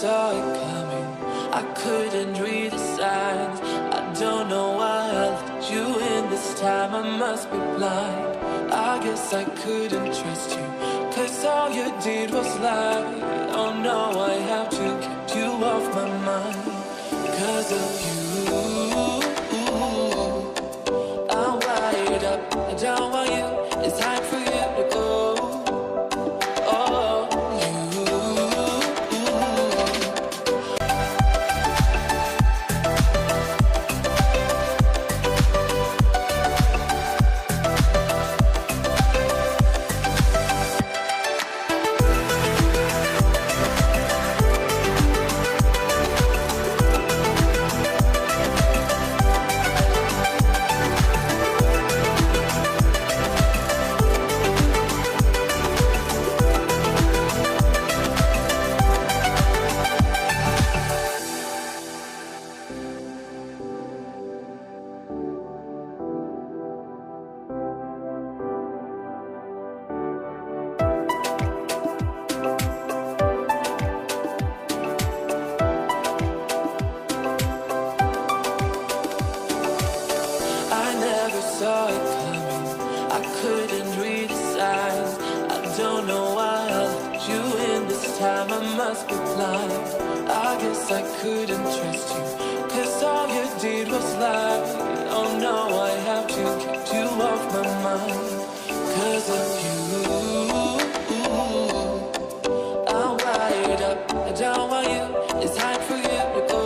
saw it coming. I couldn't read the signs. I don't know why I let you in this time. I must be blind. I guess I couldn't trust you, 'cause all you did was lie. Oh no, I have to keep you off my mind. 'Cause of you, I'm wired up. I don't want you. It's time for you to go. Saw it coming. I couldn't read the signs. I don't know why I let you in this time. I must be blind. I guess I couldn't trust you, 'cause all you did was lie. Oh no, I have to keep you off my mind. 'Cause of you, I'm wired up. I don't want you. It's time for you to go.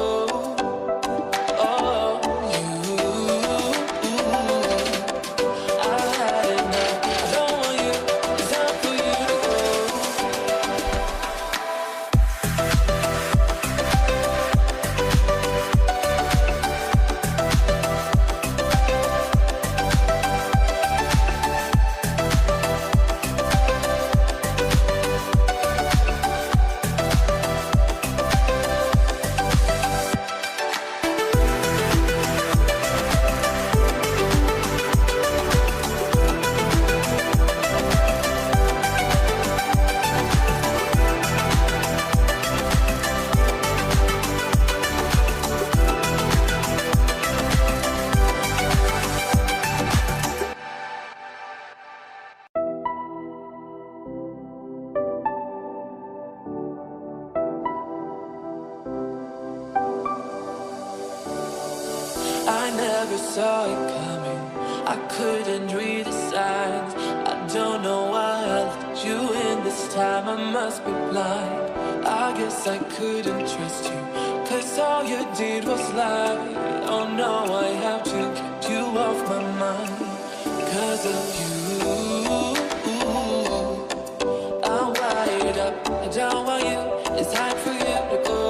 I never saw it coming. I couldn't read the signs. I don't know why I let you in this time. I must be blind. I guess I couldn't trust you, 'cause all you did was lie. Oh no, I have to keep you off my mind. 'Cause of you, I'm wired up. I don't want you. It's time for you to go.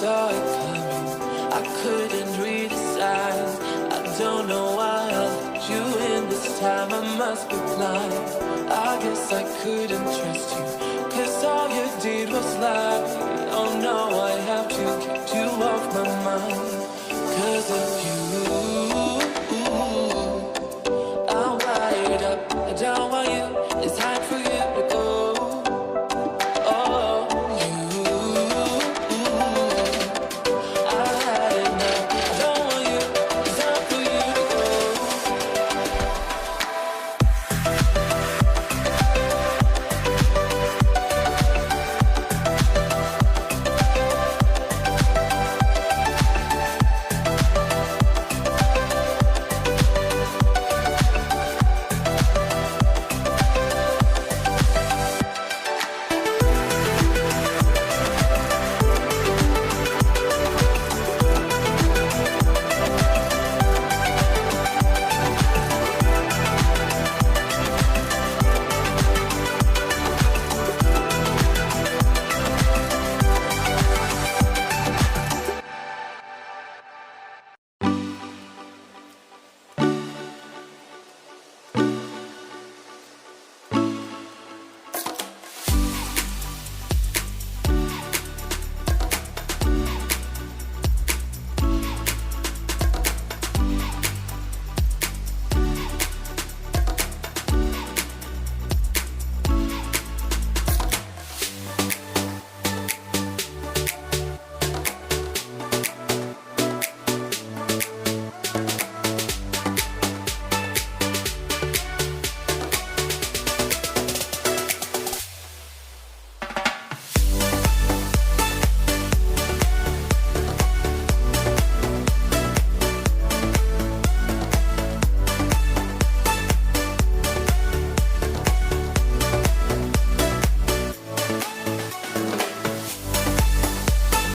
Saw it coming. I couldn't read the signs. I don't know why I let you in this time. I must be blind. I guess I couldn't trust you, 'cause all you did was lie. Oh no, I have to keep you off my mind. 'Cause of you.